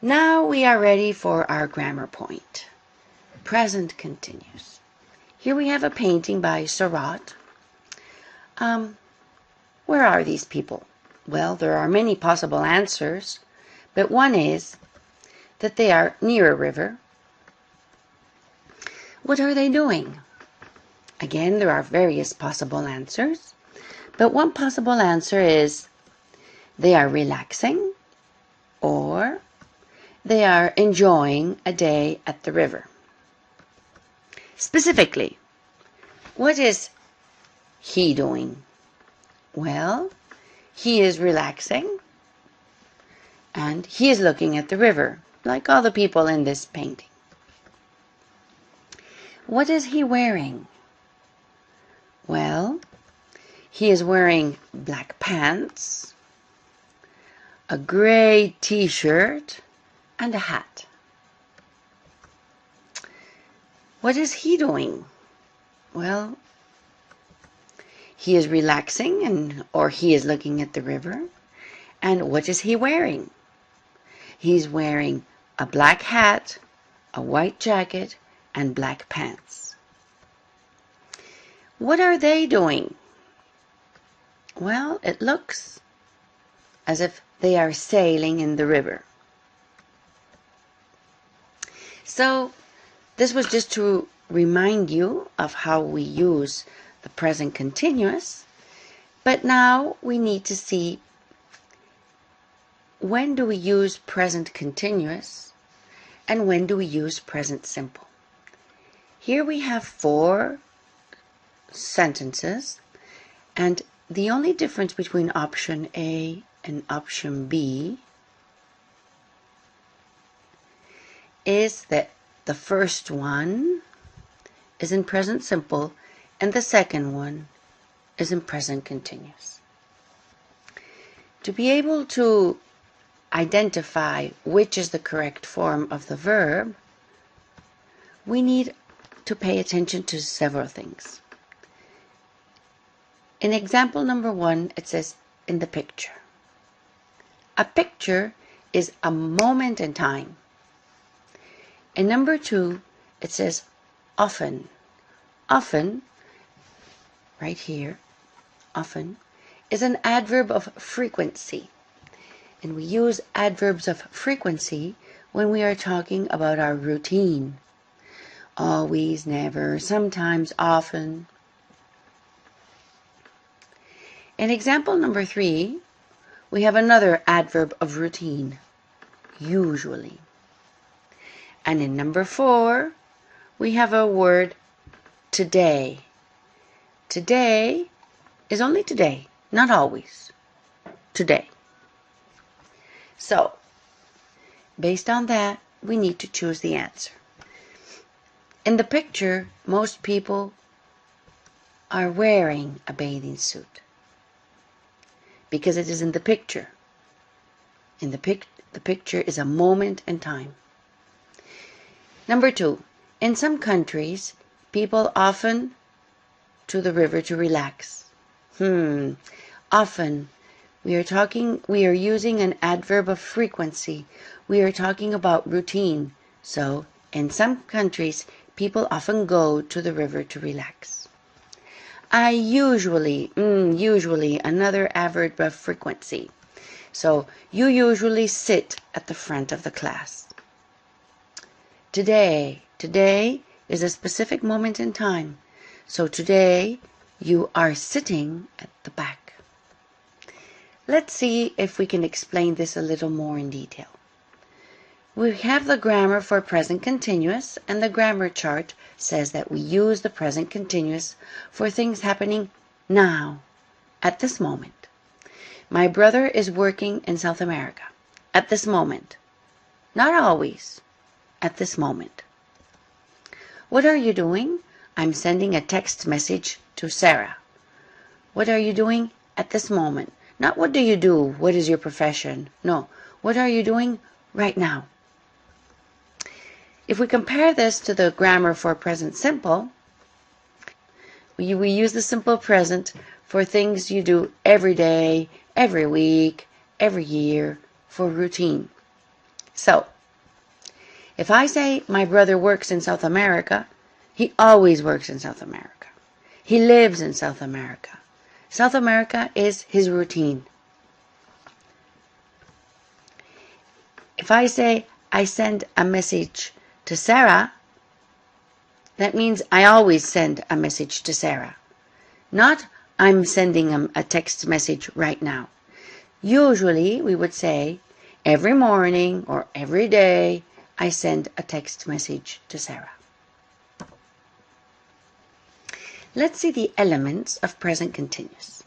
Now we are ready for our grammar point. Present continuous. Here we have a painting by Seurat. Where are these people? Well, there are many possible answers, but one is that they are near a river. What are they doing? Again, there are various possible answers, but one possible answer is they are relaxing or they are enjoying a day at the river. Specifically, what is he doing? Well, he is relaxing and he is looking at the river, like all the people in this painting. What is he wearing? Well, he is wearing black pants, a gray t-shirt, and a hat. What is he doing? Well, he is relaxing or he is looking at the river. And what is he wearing? He's wearing a black hat, a white jacket, and black pants. What are they doing? Well, it looks as if they are sailing in the river. So, this was just to remind you of how we use the present continuous, but now we need to see when do we use present continuous and when do we use present simple. Here we have 4 sentences, and the only difference between option A and option B is that the first one is in present simple and the second one is in present continuous. To be able to identify which is the correct form of the verb, we need to pay attention to several things. In example number 1, it says in the picture. A picture is a moment in time. In number 2, it says often. Often, right here, often, is an adverb of frequency. And we use adverbs of frequency when we are talking about our routine. Always, never, sometimes, often. In example number 3, we have another adverb of routine, usually. And in number 4, we have a word today. Today is only today, not always. Today. So, based on that, we need to choose the answer. In the picture, most people are wearing a bathing suit because it is in the picture. The picture is a moment in time. Number 2, in some countries, people often to the river to relax. Often, we are using an adverb of frequency. We are talking about routine. So, in some countries, people often go to the river to relax. I usually, another adverb of frequency. So, you usually sit at the front of the class. Today is a specific moment in time. So today, you are sitting at the back. Let's see if we can explain this a little more in detail. We have the grammar for present continuous, and the grammar chart says that we use the present continuous for things happening now, at this moment. My brother is working in South America, at this moment. Not always, at this moment. What are you doing? I'm sending a text message to Sarah. What are you doing at this moment? Not what do you do? What is your profession? No. What are you doing right now? If we compare this to the grammar for present simple, we use the simple present for things you do every day, every week, every year, for routine. So, if I say my brother works in South America, he always works in South America. He lives in South America. South America is his routine. If I say I send a message to Sarah, that means I always send a message to Sarah. Not I'm sending a text message right now. Usually we would say every morning or every day I send a text message to Sarah. Let's see the elements of present continuous.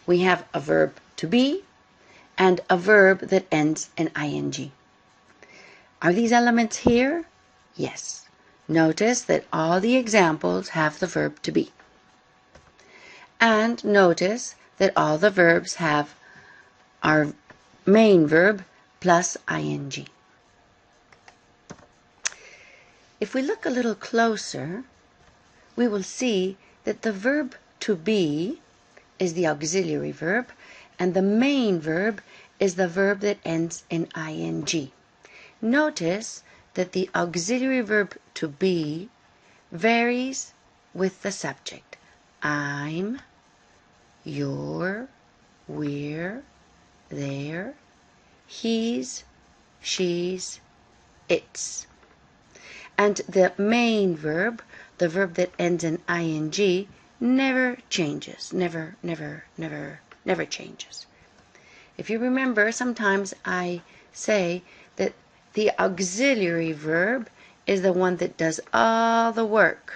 We have a verb to be and a verb that ends in ing. Are these elements here? Yes. Notice that all the examples have the verb to be. And notice that all the verbs have our main verb plus ing. If we look a little closer, we will see that the verb to be is the auxiliary verb and the main verb is the verb that ends in ing. Notice that the auxiliary verb to be varies with the subject. I'm, you're, we're, they're, he's, she's, it's. And the main verb, the verb that ends in ing, never changes, never changes. If you remember, sometimes I say that the auxiliary verb is the one that does all the work.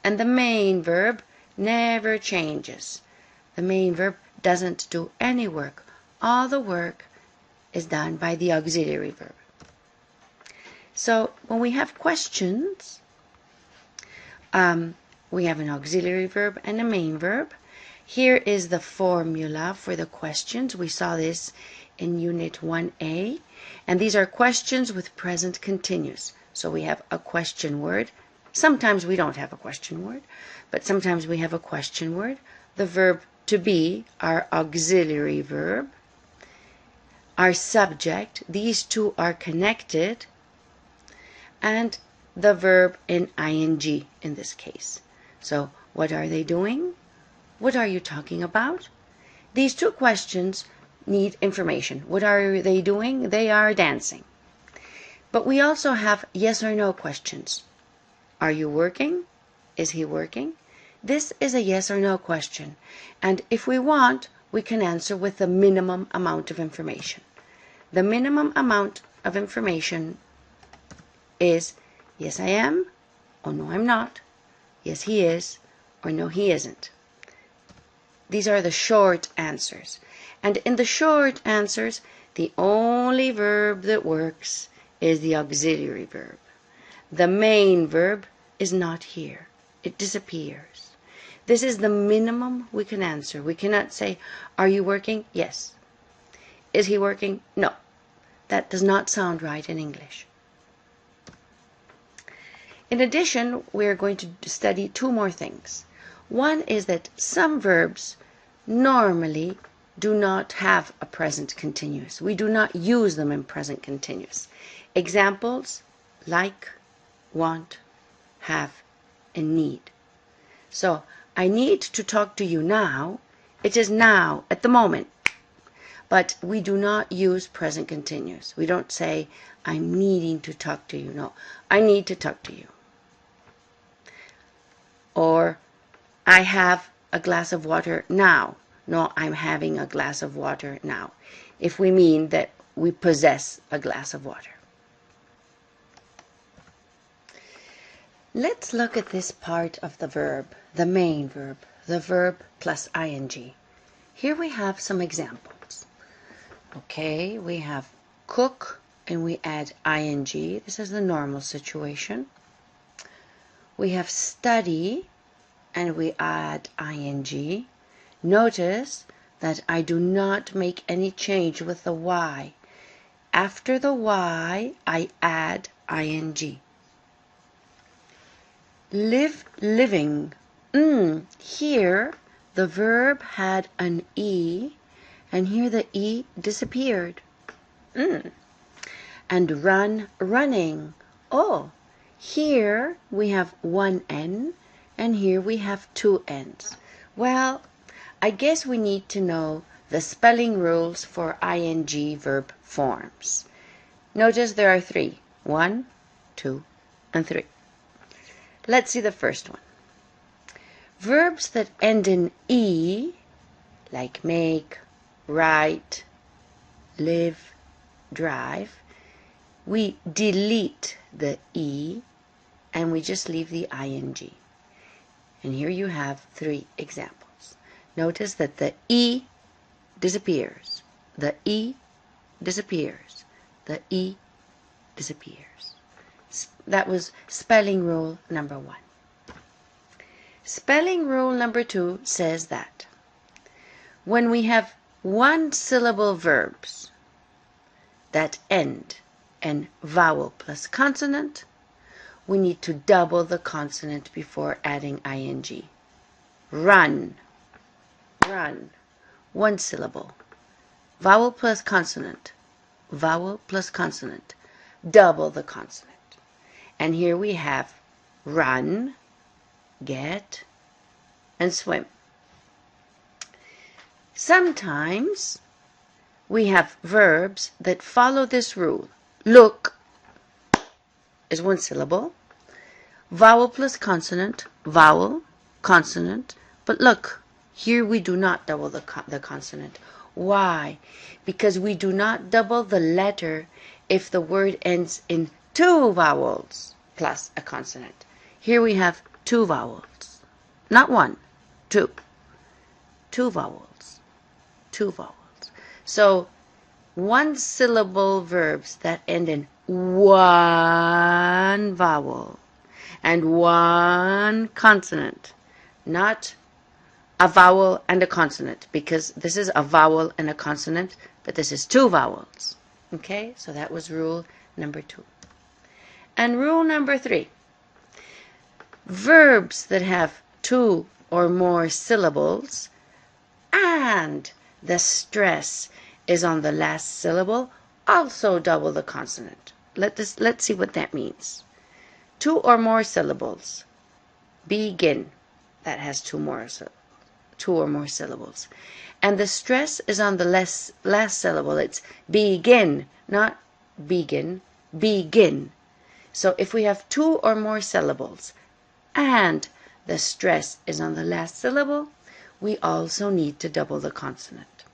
And the main verb never changes. The main verb doesn't do any work. All the work is done by the auxiliary verb. So when we have questions, we have an auxiliary verb and a main verb. Here is the formula for the questions. We saw this in Unit 1A. And these are questions with present continuous. So we have a question word. Sometimes we don't have a question word, but sometimes we have a question word. The verb to be, our auxiliary verb. Our subject, these two are connected. And the verb in ing in this case. So what are they doing? What are you talking about? These two questions need information. What are they doing? They are dancing. But we also have yes or no questions. Are you working? Is he working? This is a yes or no question. And if we want, we can answer with the minimum amount of information. The minimum amount of information is yes I am, or no I'm not, yes he is, or no he isn't. These are the short answers. And in the short answers, the only verb that works is the auxiliary verb. The main verb is not here. It disappears. This is the minimum we can answer. We cannot say, are you working? Yes. Is he working? No. That does not sound right in English. In addition, we are going to study two more things. One is that some verbs normally do not have a present continuous. We do not use them in present continuous. Examples like, want, have, and need. So, I need to talk to you now. It is now, at the moment. But we do not use present continuous. We don't say, I'm needing to talk to you. No, I need to talk to you. Or, I have a glass of water now. No, I'm having a glass of water now. If we mean that we possess a glass of water. Let's look at this part of the verb, the main verb, the verb plus ing. Here we have some examples. Okay, we have cook and we add ing. This is the normal situation. We have study and we add ing. Notice that I do not make any change with the y. After the y, I add ing. Live, living. Here, the verb had an e, and here the e disappeared. And run, running. Oh, here we have one N and here we have two N's. Well, I guess we need to know the spelling rules for ing verb forms. Notice there are three. 1, 2, and 3. Let's see the first one. Verbs that end in E, like make, write, live, drive, we delete the E and we just leave the ing. And here you have 3 examples. Notice that the E disappears. The E disappears. The E disappears. That was spelling rule number 1. Spelling rule number 2 says that when we have one-syllable verbs that end in vowel plus consonant, we need to double the consonant before adding ing. Run, run, one syllable. Vowel plus consonant, vowel plus consonant, double the consonant. And here we have run, get, and swim. Sometimes we have verbs that follow this rule. Look is one syllable. Vowel plus consonant, vowel, consonant. But look, here we do not double the consonant. Why? Because we do not double the letter if the word ends in 2 vowels plus a consonant. Here we have 2 vowels. Not 1, 2. 2 vowels. 2 vowels. So, one-syllable verbs that end in 1 vowel and 1 consonant, not a vowel and a consonant, because this is a vowel and a consonant, but this is 2 vowels. Okay, so that was rule number 2. And rule number 3, verbs that have 2 or more syllables and the stress is on the last syllable, also double the consonant. Let's see what that means. 2 or more syllables. Begin. That has 2 or more syllables. And the stress is on the last syllable. It's begin, not begin, begin. So if we have 2 or more syllables and the stress is on the last syllable, we also need to double the consonant.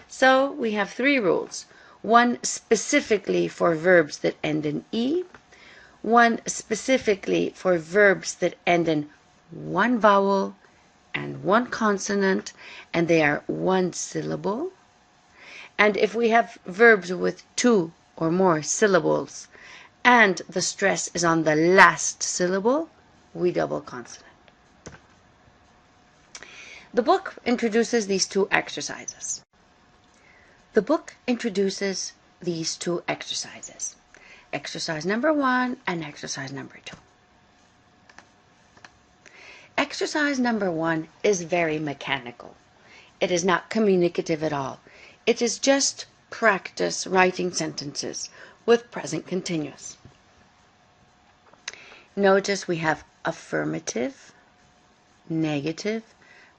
So we have 3 rules. 1 specifically for verbs that end in E, 1 specifically for verbs that end in 1 vowel and 1 consonant, and they are 1 syllable. And if we have verbs with 2 or more syllables and the stress is on the last syllable, we double consonant. The book introduces these 2 exercises. Exercise number 1 and exercise number 2. Exercise number 1 is very mechanical. It is not communicative at all. It is just practice writing sentences with present continuous. Notice we have affirmative, negative,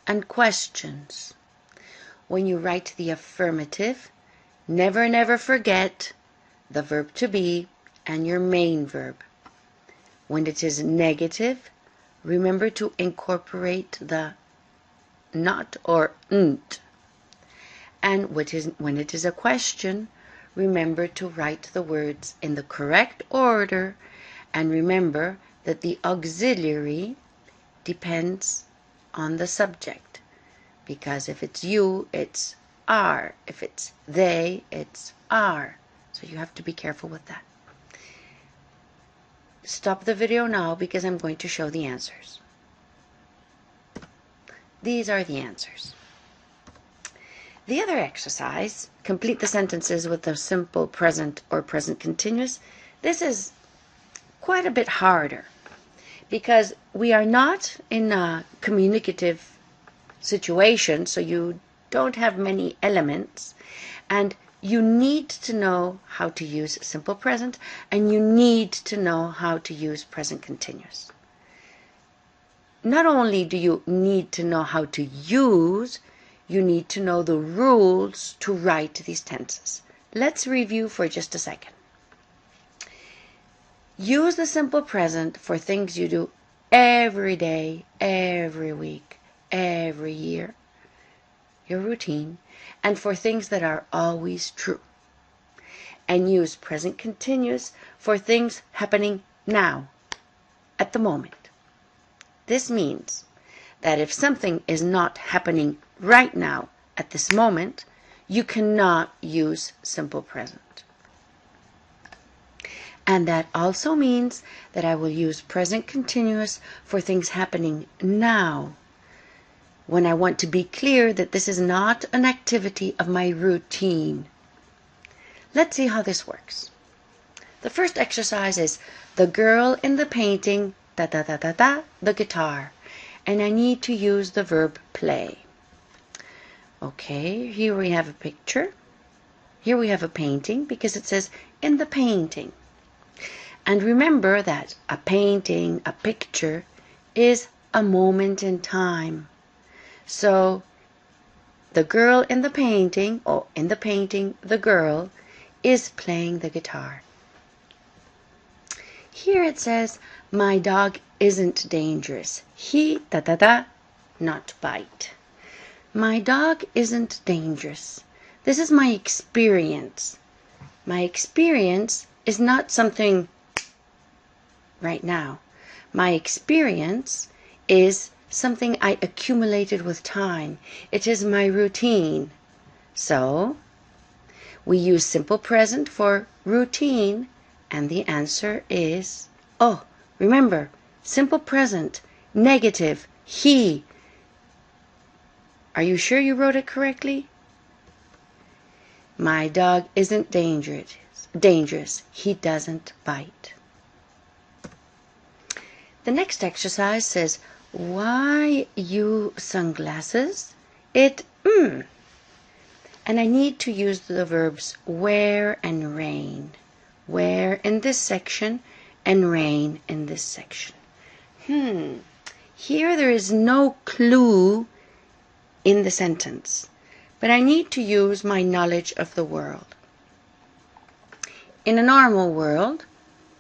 and questions. When you write the affirmative, never forget the verb to be and your main verb. When it is negative, remember to incorporate the not or nt. And when it is a question, remember to write the words in the correct order, and remember that the auxiliary depends on the subject. Because if it's you, it's are. If it's they, it's are. So you have to be careful with that. Stop the video now because I'm going to show the answers. These are the answers. The other exercise, complete the sentences with the simple present or present continuous. This is quite a bit harder because we are not in a communicative situation, so you don't have many elements, and you need to know how to use simple present, and you need to know how to use present continuous. Not only do you need to know how to use, you need to know the rules to write these tenses. Let's review for just a second. Use the simple present for things you do every day, every week, every year, your routine, and for things that are always true. And use present continuous for things happening now, at the moment. This means that if something is not happening right now, at this moment, you cannot use simple present. And that also means that I will use present continuous for things happening now, when I want to be clear that this is not an activity of my routine. Let's see how this works. The first exercise is the girl in the painting, the guitar. And I need to use the verb play. Okay, here we have a picture. Here we have a painting because it says in the painting. And remember that a painting, a picture, is a moment in time. So the girl in the painting, or in the painting, the girl, is playing the guitar. Here it says, my dog isn't dangerous. He, not bite. My dog isn't dangerous. This is my experience. My experience is not something right now. My experience is something I accumulated with time. It is my routine. So, we use simple present for routine, and the answer is, oh, remember, simple present, negative, he. Are you sure you wrote it correctly? My dog isn't dangerous. He doesn't bite. The next exercise says, why you sunglasses? And I need to use the verbs wear and rain. Wear in this section and rain in this section. Here there is no clue in the sentence, but I need to use my knowledge of the world. In a normal world,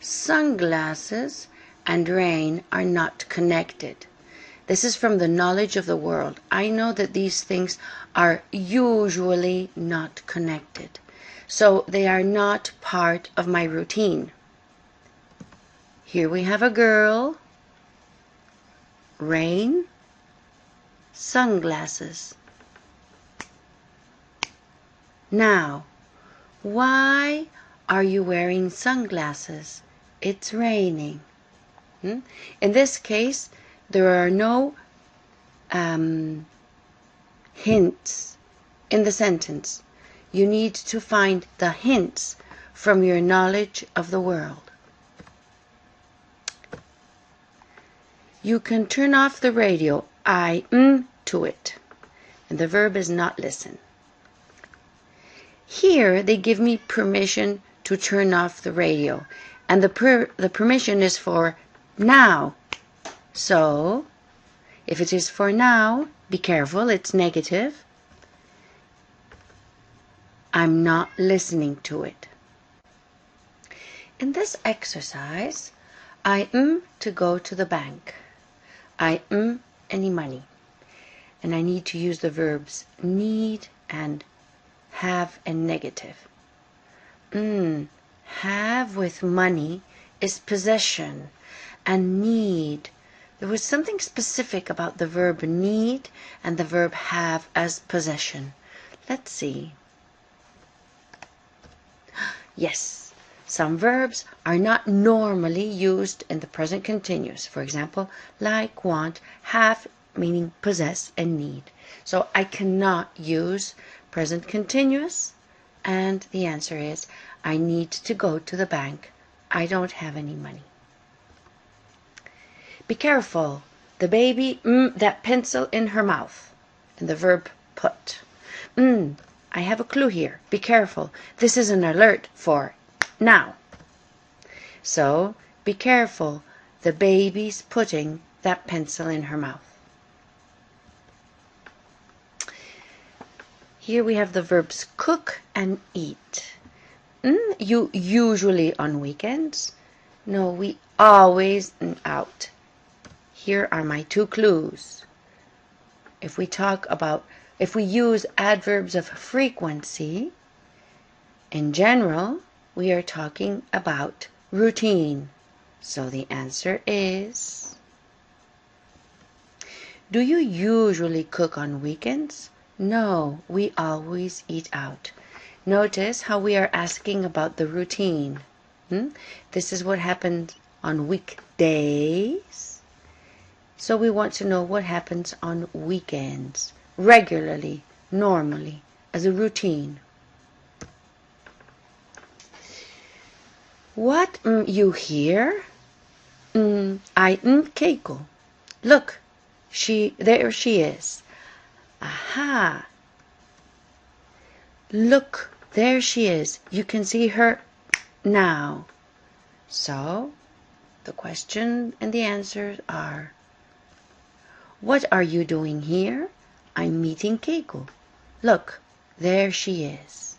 sunglasses and rain are not connected. This is from the knowledge of the world. I know that these things are usually not connected. So they are not part of my routine. Here we have a girl, rain, sunglasses. Now, why are you wearing sunglasses? It's raining. In this case, there are no hints in the sentence. You need to find the hints from your knowledge of the world. You can turn off the radio. To it. And the verb is not listen. Here they give me permission to turn off the radio. And the permission is for now. So, if it is for now, be careful, it's negative. I'm not listening to it. In this exercise, I am to go to the bank. I am any money. And I need to use the verbs need and have and negative. Have with money is possession, and need. There was something specific about the verb need and the verb have as possession. Let's see. Yes, some verbs are not normally used in the present continuous. For example, like, want, have, meaning possess, and need. So I cannot use present continuous, and the answer is I need to go to the bank. I don't have any money. Be careful. The baby, that pencil in her mouth. And the verb put. I have a clue here. Be careful. This is an alert for now. So, be careful. The baby's putting that pencil in her mouth. Here we have the verbs cook and eat. You usually on weekends? No, we always out. Here are my two clues. If we use adverbs of frequency, in general, we are talking about routine. So the answer is, do you usually cook on weekends? No, we always eat out. Notice how we are asking about the routine. This is what happens on weekdays. So we want to know what happens on weekends, regularly, normally, as a routine. What you hear? I Keiko. Look, there she is. Aha. Look, there she is. You can see her now. So, the question and the answers are, what are you doing here? I'm meeting Keiko. Look, there she is.